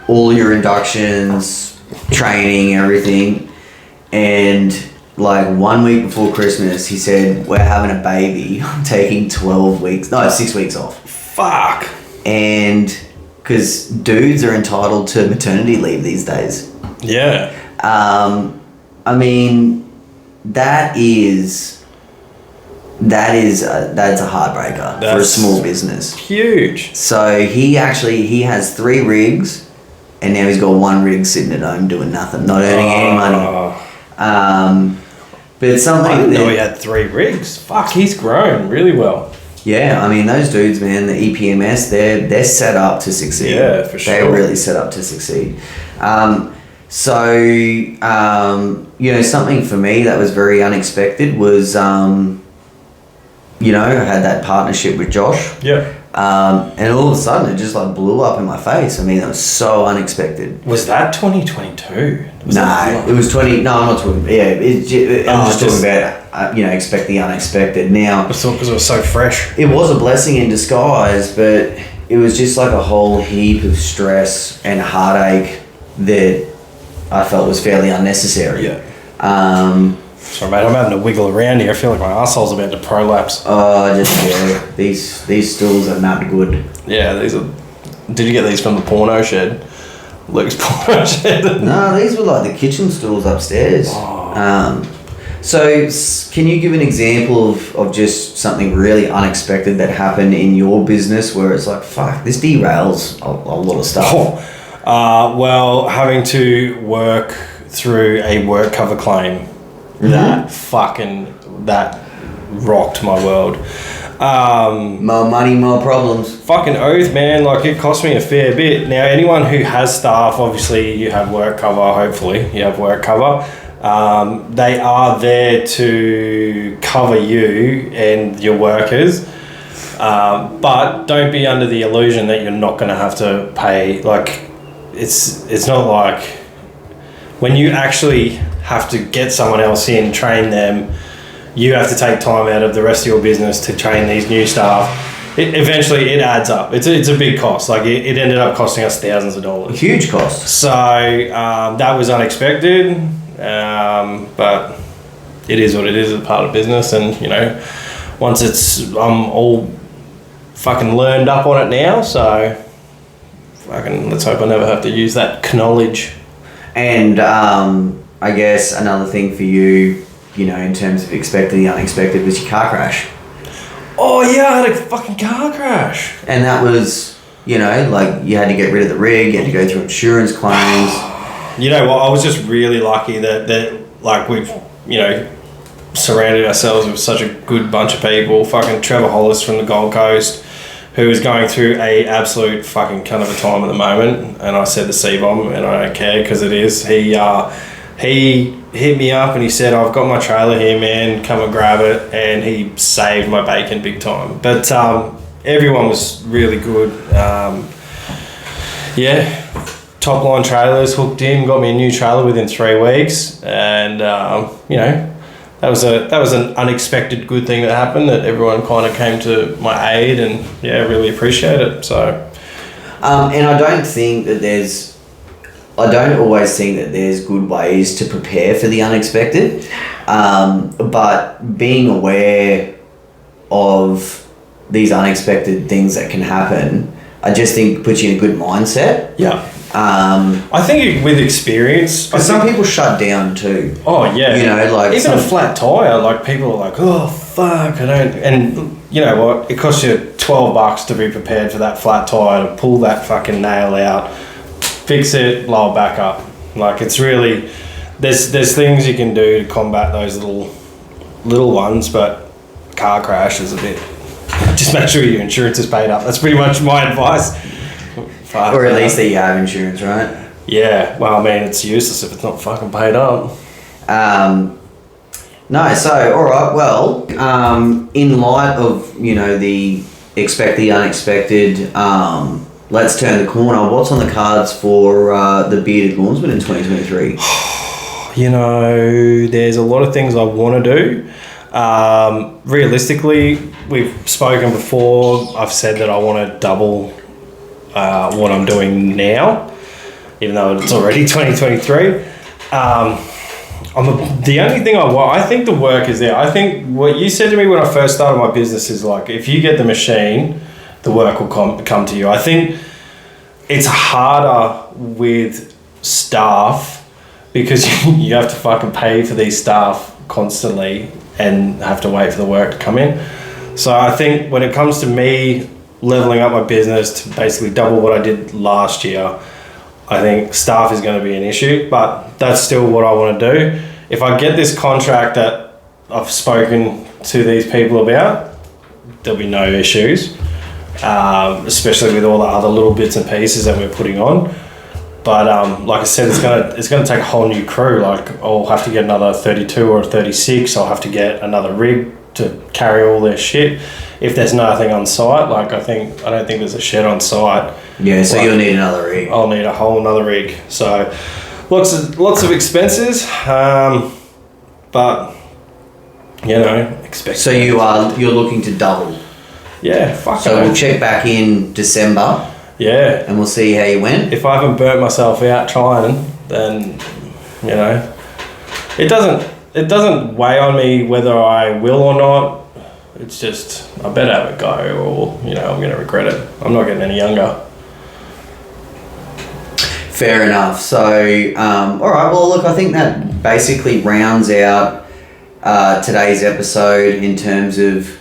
A: all your inductions, training, everything, and like 1 week before Christmas, he said, we're having a baby. I'm taking 6 weeks off.
B: Fuck.
A: And because dudes are entitled to maternity leave these days.
B: Yeah.
A: I mean, that's a heartbreaker for a small business.
B: Huge.
A: So he has 3 rigs, and now he's got 1 rig sitting at home doing nothing, not earning any money. But it's something.
B: I didn't know he had 3 rigs. Fuck, he's grown really well.
A: Yeah, I mean those dudes, man. The EPMS, they're set up to succeed.
B: Yeah, for sure.
A: They're really set up to succeed. So you know, something for me that was very unexpected was you know, I had that partnership with Josh.
B: Yeah.
A: And all of a sudden it just like blew up in my face. I mean, that was so unexpected.
B: Was that 2022?
A: It was 20. No, I'm not talking. Yeah, I'm just talking about you know, expect the unexpected. Now,
B: I thought because it was so fresh.
A: It was a blessing in disguise, but it was just like a whole heap of stress and heartache that I felt was fairly unnecessary.
B: Yeah. Sorry, mate. I'm having to wiggle around here. I feel like my asshole's about to prolapse.
A: These stools are not good.
B: Yeah, these are. Did you get these from the porno shed? Luke's porno shed.
A: No, these were like the kitchen stools upstairs. So can you give an example of just something really unexpected that happened in your business where it's like, fuck, this derails a lot of stuff?
B: Well, having to work through a work cover claim.
A: Mm-hmm.
B: That rocked my world.
A: More money, more problems.
B: Fucking oath, man. Like, it cost me a fair bit. Now, anyone who has staff, obviously you have work cover. Hopefully you have work cover. They are there to cover you and your workers. But don't be under the illusion that you're not going to have to pay. Like, it's not like when you actually have to get someone else in, train them, you have to take time out of the rest of your business to train these new staff. Eventually it adds up. It's a big cost. Like it ended up costing us thousands of dollars.
A: Huge cost.
B: So that was unexpected, but it is what it is. It's part of business, and you know, once I'm all fucking learned up on it now. So fucking let's hope I never have to use that knowledge.
A: And I guess another thing for you, in terms of expected, the unexpected, was your car crash.
B: Oh yeah, I had a fucking car crash.
A: And that was, like you had to get rid of the rig, you had to go through insurance claims.
B: You know what? I was just really lucky that like we've, surrounded ourselves with such a good bunch of people. Fucking Trevor Hollis from the Gold Coast, who is going through a absolute fucking cunt of a time at the moment. And I said the C-bomb, and I don't care because it is. He hit me up and he said, I've got my trailer here, man, come and grab it. And he saved my bacon big time. But everyone was really good. Top line trailers, hooked in, got me a new trailer within 3 weeks. And, that was an unexpected good thing that happened, that everyone kind of came to my aid, and I really appreciate it. So,
A: and I don't always think that there's good ways to prepare for the unexpected, but being aware of these unexpected things that can happen, I just think puts you in a good mindset.
B: Yeah. I think with experience,
A: because some people shut down too.
B: Oh yeah,
A: like
B: even a flat tire. Like people are like, oh fuck, I don't. And you know what? It costs you $12 to be prepared for that flat tire, to pull that fucking nail out, fix it, blow it back up. Like it's really, there's things you can do to combat those little ones, but car crash is a bit. Just make sure your insurance is paid up. That's pretty much my advice.
A: Or at least that you have insurance, right?
B: Yeah. Well, I mean, it's useless if it's not fucking paid up.
A: No, so, all right, well, in light of, the expect the unexpected, let's turn the corner. What's on the cards for the Bearded Lawnsman in 2023?
B: There's a lot of things I want to do. Realistically, we've spoken before. I've said that I want to double what I'm doing now, even though it's already 2023. The only thing I think the work is there. I think what you said to me when I first started my business is like, if you get the machine, the work will come to you. I think it's harder with staff because you have to fucking pay for these staff constantly and have to wait for the work to come in. So I think when it comes to me leveling up my business to basically double what I did last year, I think staff is going to be an issue, but that's still what I want to do. If I get this contract that I've spoken to these people about, there'll be no issues, especially with all the other little bits and pieces that we're putting on. But like I said, it's gonna take a whole new crew. Like I'll have to get another 32 or a 36. I'll have to get another rig to carry all their shit. If there's nothing on site, like I don't think there's a shed on site.
A: Yeah, so you'll need another rig.
B: I'll need a whole another rig. So lots of expenses, but expect.
A: So you're looking to double.
B: Yeah, fuck.
A: So we'll check back in December.
B: Yeah,
A: and we'll see how you went.
B: If I haven't burnt myself out trying, then it doesn't weigh on me whether I will or not. It's just I better have a go, or I'm going to regret it. I'm not getting any younger.
A: Fair enough. So, all right. Well, look, I think that basically rounds out today's episode in terms of,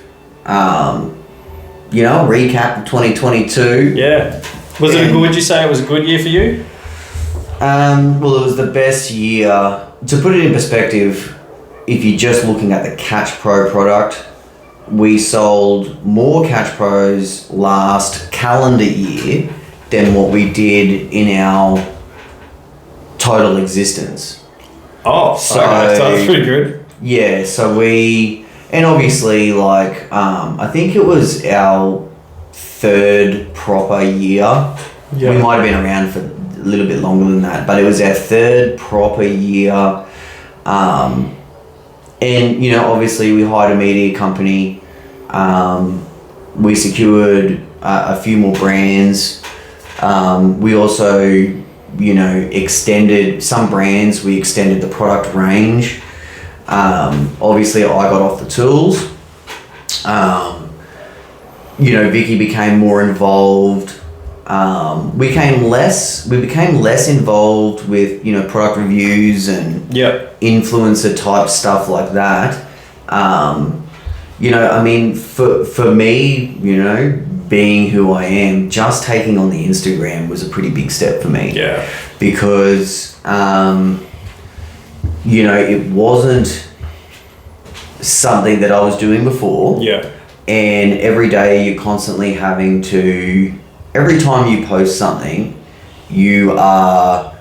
A: recap of 2022.
B: Yeah. Would you say it was a good year for you?
A: Well, it was the best year. To put it in perspective, if you're just looking at the Catch Pro product, we sold more Catch Pros last calendar year than what we did in our total existence.
B: Oh, so that's pretty good.
A: Yeah, so and obviously, I think it was our third proper year. Yeah. We might have been around for a little bit longer than that, but it was our third proper year. And, obviously we hired a media company. We secured a few more brands. We also, extended some brands. We extended the product range. Obviously I got off the tools. Vicky became more involved. we became less involved with, you know, product reviews and influencer type stuff like that. You know, I mean, for me, you know, being who I am, just taking on the Instagram was a pretty big step for me.
B: Yeah.
A: Because, you know, it wasn't something that I was doing before.
B: Yeah.
A: And every day you're constantly having to, every time you post something, you are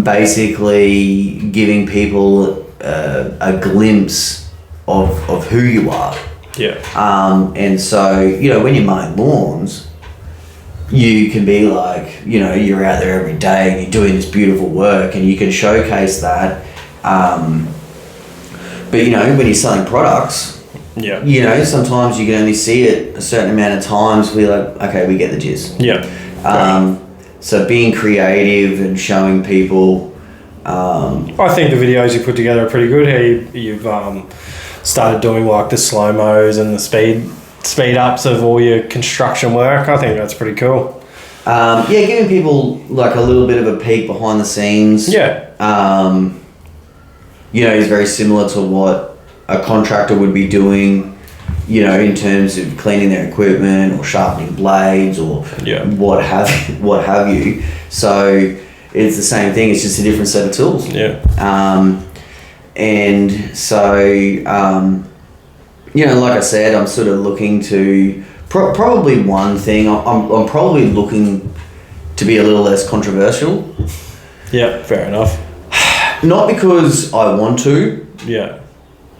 A: basically giving people a glimpse of who you are.
B: Yeah.
A: And so, you know, when you're mowing lawns, you can be like, you know, you're out there every day and you're doing this beautiful work and you can showcase that. But, you know, when you're selling products, you know, sometimes you can only see it a certain amount of times. We're like, okay, we get the gist.
B: Yeah.
A: So being creative and showing people.
B: I think the videos you put together are pretty good. How you've started doing like the slow-mos and the speed ups of all your construction work. I think that's pretty cool.
A: Yeah, giving people like a little bit of a peek behind the scenes.
B: Yeah.
A: You know, is very similar to what a contractor would be doing, you know, in terms of cleaning their equipment or sharpening blades or what have you. So it's the same thing. It's just a different set of tools.
B: Yeah.
A: And so, you know, like I said, I'm sort of looking to probably one thing. I'm probably looking to be a little less controversial.
B: Yeah, fair enough.
A: Not because I want to.
B: Yeah.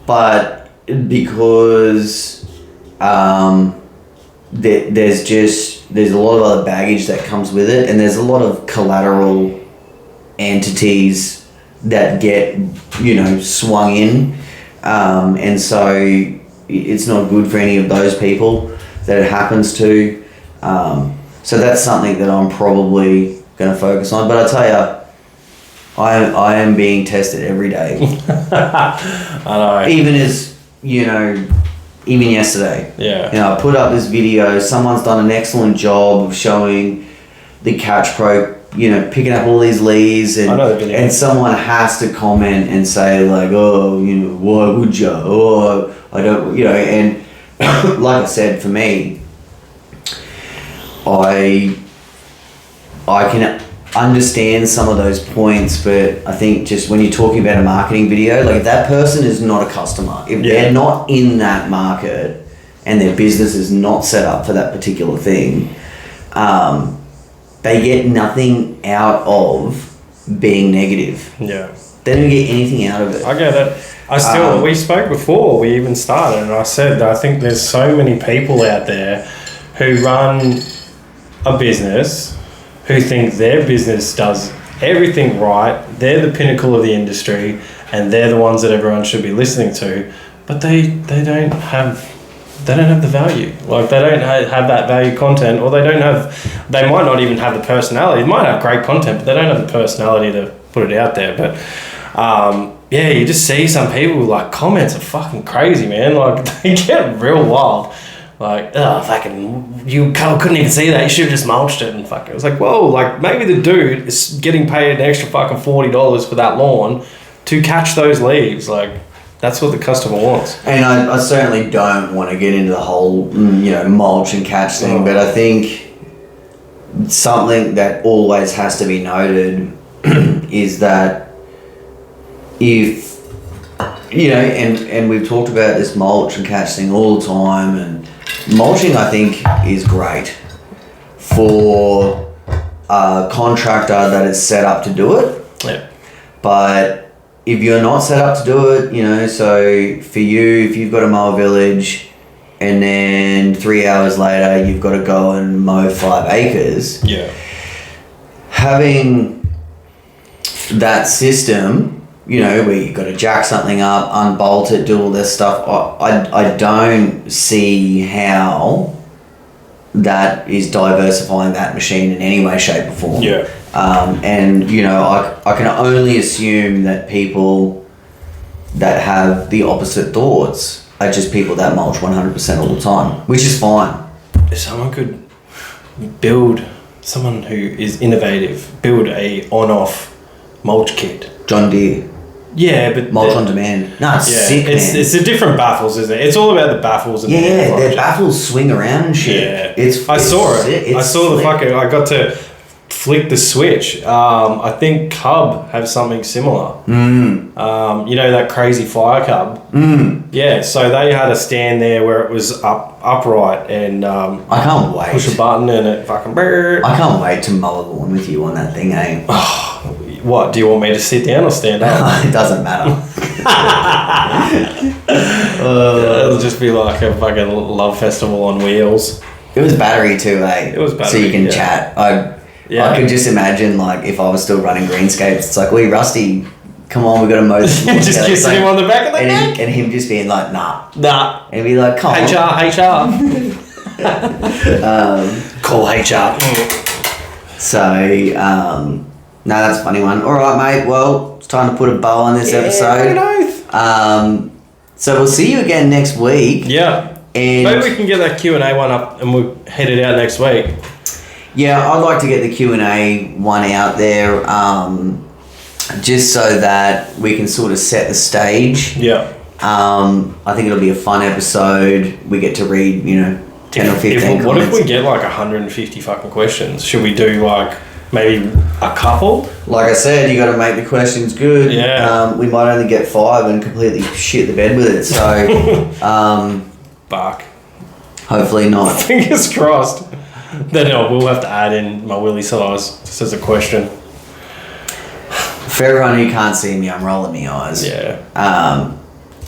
A: But because there's a lot of other baggage that comes with it, and there's a lot of collateral entities that get, you know, swung in, and so it's not good for any of those people that it happens to. So that's something that I'm probably going to focus on. But I tell you, I am being tested every day.
B: I know.
A: Even yesterday.
B: Yeah.
A: You know, I put up this video. Someone's done an excellent job of showing the Catch Pro, you know, picking up all these leads, and
B: I know the video.
A: And someone has to comment and say like, oh, you know, why would you? Oh, I don't, you know. And like I said, for me, I can understand some of those points, but I think just when you're talking about a marketing video, like if that person is not a customer, if they're not in that market and their business is not set up for that particular thing, they get nothing out of being negative.
B: Yeah.
A: They don't get anything out of it.
B: I get it. We spoke before we even started, and I said that I think there's so many people out there who run a business who think their business does everything right, they're the pinnacle of the industry, and they're the ones that everyone should be listening to, but they don't have the value. Like, they don't have that value content, or they might not even have the personality. They might have great content, but they don't have the personality to put it out there. But yeah, you just see some people, like, comments are fucking crazy, man. Like, they get real wild. Like, oh, fucking, you couldn't even see that. You should have just mulched it and fucking. It was like, whoa, like, maybe the dude is getting paid an extra fucking $40 for that lawn to catch those leaves. Like, that's what the customer wants.
A: And I certainly don't want to get into the whole, you know, mulch and catch thing, but I think something that always has to be noted is that if, you know, and we've talked about this mulch and catch thing all the time, and mulching, I think, is great for a contractor that is set up to do it.
B: Yeah.
A: But if you're not set up to do it, you know, so for you, if you've got to mow a village and then 3 hours later you've got to go and mow 5 acres.
B: Yeah.
A: Having that system, you know, where you've got to jack something up, unbolt it, do all this stuff, I don't see how that is diversifying that machine in any way, shape or form.
B: Yeah.
A: And, you know, I can only assume that people that have the opposite thoughts are just people that mulch 100% all the time, which is fine.
B: If someone could someone who is innovative, build a on-off mulch kit.
A: John Deere.
B: Yeah, but
A: Mulch on demand. No, it's sick,
B: it's
A: man.
B: it's the different baffles, isn't it? It's all about the baffles and
A: their baffles swing around and shit.
B: Yeah, I saw it. I saw the fucking. I got to flick the switch. I think Cub have something similar. You know that crazy fire Cub. Yeah, so they had a stand there where it was upright and
A: I can't wait.
B: Push a button and it fucking.
A: I can't wait to mow a lawn with you on that thing, eh?
B: What, do you want me to sit down or stand up?
A: It doesn't matter.
B: It'll just be like a fucking love festival on wheels.
A: It was battery too, eh?
B: It was battery,
A: so you can chat. I could just imagine, like, if I was still running greenscapes, it's like, "Wee, Rusty, come on, we got to mow this."
B: Just kissing him on the back of the neck,
A: and him just being like, "Nah,"
B: and
A: be like, "Come on,
B: HR." Call HR.
A: So, no, that's a funny one. All right, mate. Well, it's time to put a bow on this episode. So we'll see you again next week.
B: Yeah.
A: And
B: maybe we can get that Q&A one up and we'll head it out next week.
A: Yeah, I'd like to get the Q&A one out there, just so that we can sort of set the stage.
B: Yeah.
A: I think it'll be a fun episode. We get to read, 10 or 15 comments.
B: What if we get like 150 fucking questions? Should we do like maybe a couple?
A: Like I said, you got to make the questions good.
B: Yeah.
A: We might only get 5 and completely shit the bed with it. So,
B: Bark.
A: Hopefully not.
B: Fingers crossed. Then we'll have to add in my willy size just as a question.
A: For everyone who can't see me, I'm rolling my eyes.
B: Yeah.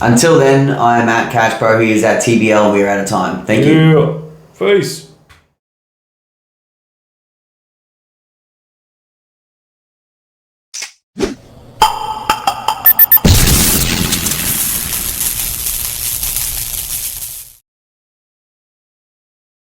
A: Until then, I'm at Cash Pro. He is at TBL. We are out of time. Thank you.
B: Peace.